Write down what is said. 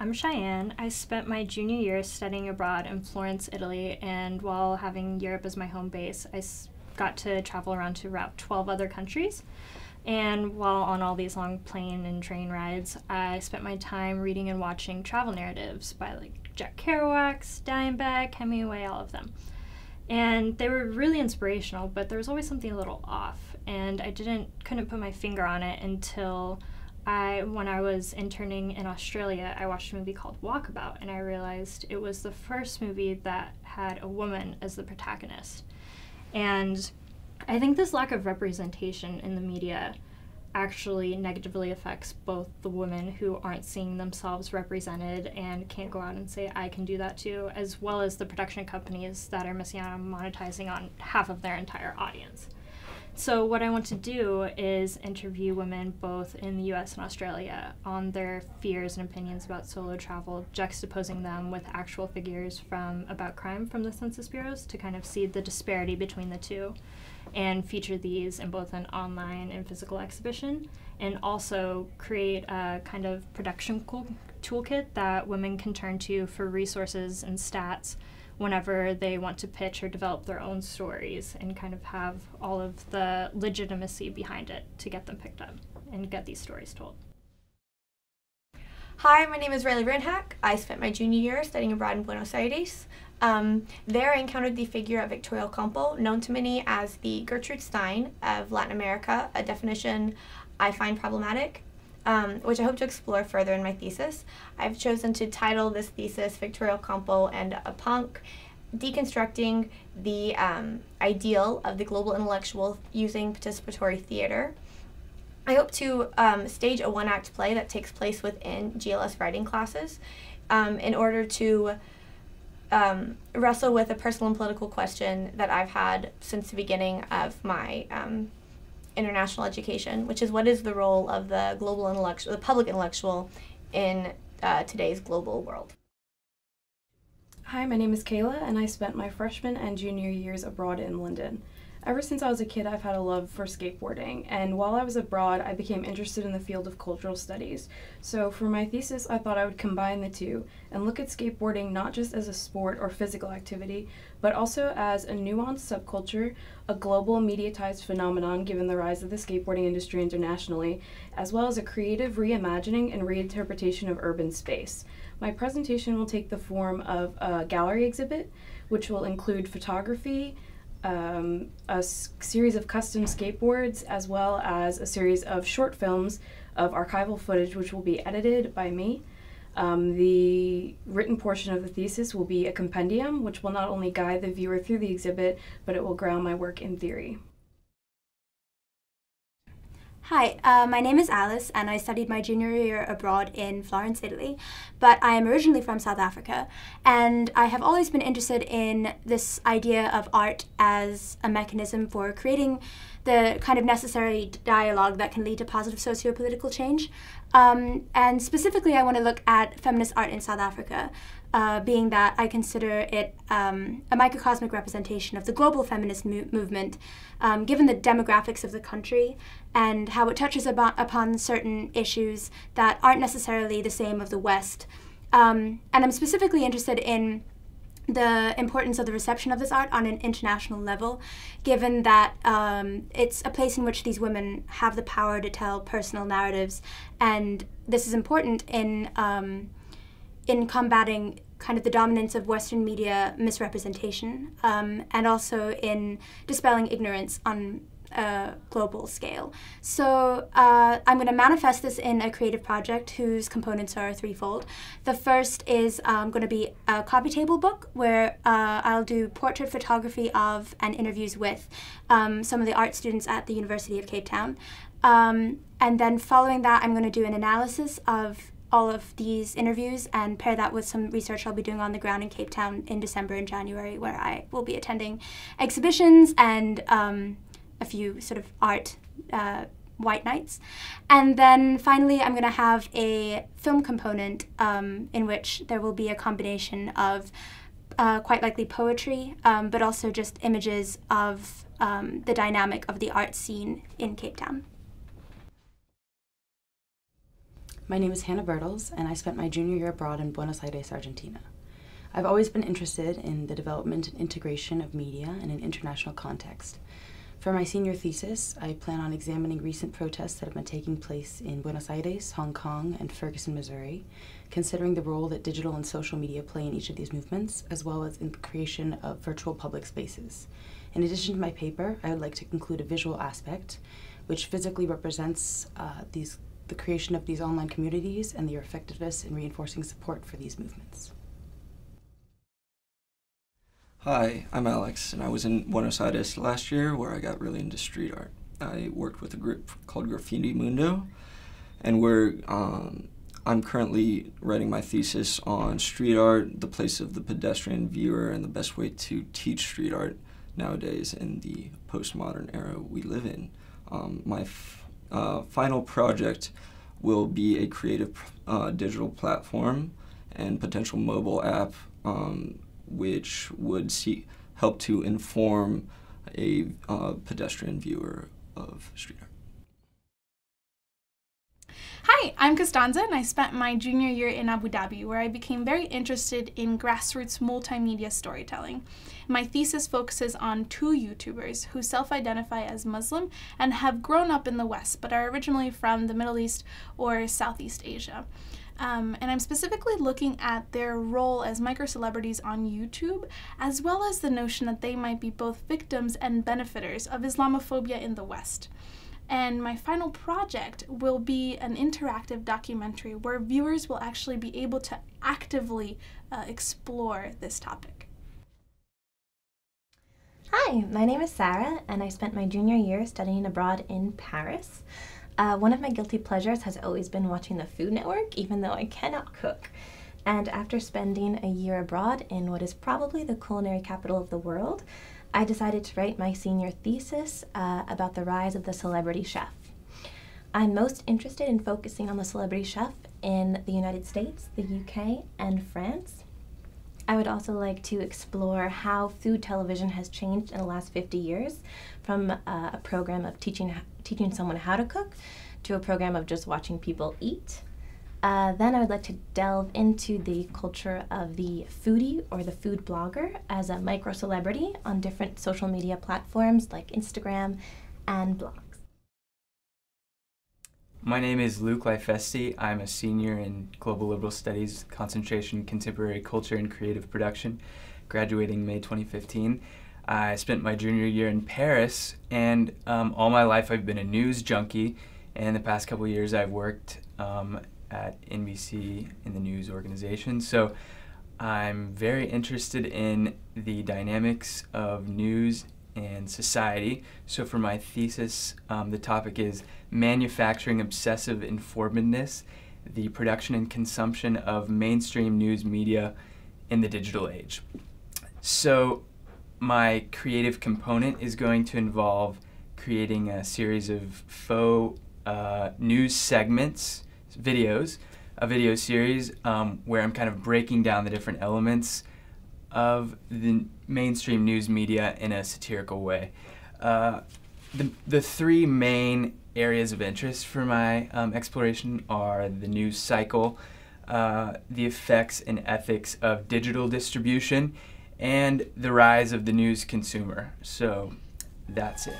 I'm Cheyenne. I spent my junior year studying abroad in Florence, Italy, and while having Europe as my home base, got to travel around to about 12 other countries. And while on all these long plane and train rides, I spent my time reading and watching travel narratives by Jack Kerouac, Steinbeck, Hemingway, all of them. And they were really inspirational, but there was always something a little off, and I couldn't put my finger on it until when I was interning in Australia, I watched a movie called Walkabout, and I realized it was the first movie that had a woman as the protagonist. And I think this lack of representation in the media actually negatively affects both the women who aren't seeing themselves represented and can't go out and say, I can do that too, as well as the production companies that are missing out on monetizing on half of their entire audience. So what I want to do is interview women both in the US and Australia on their fears and opinions about solo travel, juxtaposing them with actual figures from About Crime from the Census Bureaus to kind of see the disparity between the two, and feature these in both an online and physical exhibition, and also create a kind of production toolkit that women can turn to for resources and stats whenever they want to pitch or develop their own stories, and kind of have all of the legitimacy behind it to get them picked up and get these stories told. Hi, my name is Riley Brandhack. I spent my junior year studying abroad in Buenos Aires. There I encountered the figure of Victoria Ocampo, known to many as the Gertrude Stein of Latin America, a definition I find problematic, which I hope to explore further in my thesis. I've chosen to title this thesis Victoria Ocampo and a Punk, deconstructing the ideal of the global intellectual using participatory theater. I hope to stage a one-act play that takes place within GLS writing classes in order to wrestle with a personal and political question that I've had since the beginning of my international education, which is, what is the role of the global intellectual, the public intellectual, in today's global world? Hi, my name is Kayla, and I spent my freshman and junior years abroad in London. Ever since I was a kid, I've had a love for skateboarding, and while I was abroad, I became interested in the field of cultural studies. So for my thesis, I thought I would combine the two and look at skateboarding not just as a sport or physical activity, but also as a nuanced subculture, a global mediatized phenomenon given the rise of the skateboarding industry internationally, as well as a creative reimagining and reinterpretation of urban space. My presentation will take the form of a gallery exhibit, which will include photography, a series of custom skateboards, as well as a series of short films of archival footage which will be edited by me. The written portion of the thesis will be a compendium which will not only guide the viewer through the exhibit, but it will ground my work in theory. Hi, my name is Alice, and I studied my junior year abroad in Florence, Italy, but I am originally from South Africa, and I have always been interested in this idea of art as a mechanism for creating the kind of necessary dialogue that can lead to positive socio-political change. And specifically, I want to look at feminist art in South Africa, being that I consider it a microcosmic representation of the global feminist movement, given the demographics of the country and how it touches upon certain issues that aren't necessarily the same of the West. And I'm specifically interested in the importance of the reception of this art on an international level, given that it's a place in which these women have the power to tell personal narratives, and this is important in combating kind of the dominance of Western media misrepresentation, and also in dispelling ignorance on a global scale. So I'm going to manifest this in a creative project whose components are threefold. The first is going to be a coffee table book where I'll do portrait photography of and interviews with some of the art students at the University of Cape Town. And then following that, I'm going to do an analysis of all of these interviews and pair that with some research I'll be doing on the ground in Cape Town in December and January, where I will be attending exhibitions and a few sort of art white nights. And then finally, I'm going to have a film component in which there will be a combination of quite likely poetry, but also just images of the dynamic of the art scene in Cape Town. My name is Hannah Bertels, and I spent my junior year abroad in Buenos Aires, Argentina. I've always been interested in the development and integration of media in an international context. For my senior thesis, I plan on examining recent protests that have been taking place in Buenos Aires, Hong Kong, and Ferguson, Missouri, considering the role that digital and social media play in each of these movements, as well as in the creation of virtual public spaces. In addition to my paper, I would like to include a visual aspect, which physically represents the creation of these online communities and their effectiveness in reinforcing support for these movements. Hi, I'm Alex, and I was in Buenos Aires last year where I got really into street art. I worked with a group called Graffiti Mundo, and I'm currently writing my thesis on street art, the place of the pedestrian viewer, and the best way to teach street art nowadays in the postmodern era we live in. My final project will be a creative digital platform and potential mobile app which would help to inform a pedestrian viewer of street art. Hi, I'm Costanza, and I spent my junior year in Abu Dhabi, where I became very interested in grassroots multimedia storytelling. My thesis focuses on two YouTubers who self-identify as Muslim and have grown up in the West, but are originally from the Middle East or Southeast Asia. And I'm specifically looking at their role as micro-celebrities on YouTube, as well as the notion that they might be both victims and benefiters of Islamophobia in the West. And my final project will be an interactive documentary where viewers will actually be able to actively explore this topic. Hi, my name is Sarah, and I spent my junior year studying abroad in Paris. One of my guilty pleasures has always been watching the Food Network, even though I cannot cook. And after spending a year abroad in what is probably the culinary capital of the world, I decided to write my senior thesis about the rise of the celebrity chef. I'm most interested in focusing on the celebrity chef in the United States, the UK, and France. I would also like to explore how food television has changed in the last 50 years from a program of teaching someone how to cook to a program of just watching people eat. Then I would like to delve into the culture of the foodie or the food blogger as a micro-celebrity on different social media platforms like Instagram and blogs. My name is Luke Lifesti. I'm a senior in Global Liberal Studies, concentration in Contemporary Culture and Creative Production, graduating May 2015. I spent my junior year in Paris, and all my life I've been a news junkie, and the past couple of years I've worked at NBC in the news organization. So I'm very interested in the dynamics of news and society. So for my thesis, the topic is manufacturing obsessive informedness, the production and consumption of mainstream news media in the digital age. So my creative component is going to involve creating a series of faux news segments, videos, a video series where I'm kind of breaking down the different elements of the mainstream news media in a satirical way. The three main areas of interest for my exploration are the news cycle, the effects and ethics of digital distribution, and the rise of the news consumer. So that's it.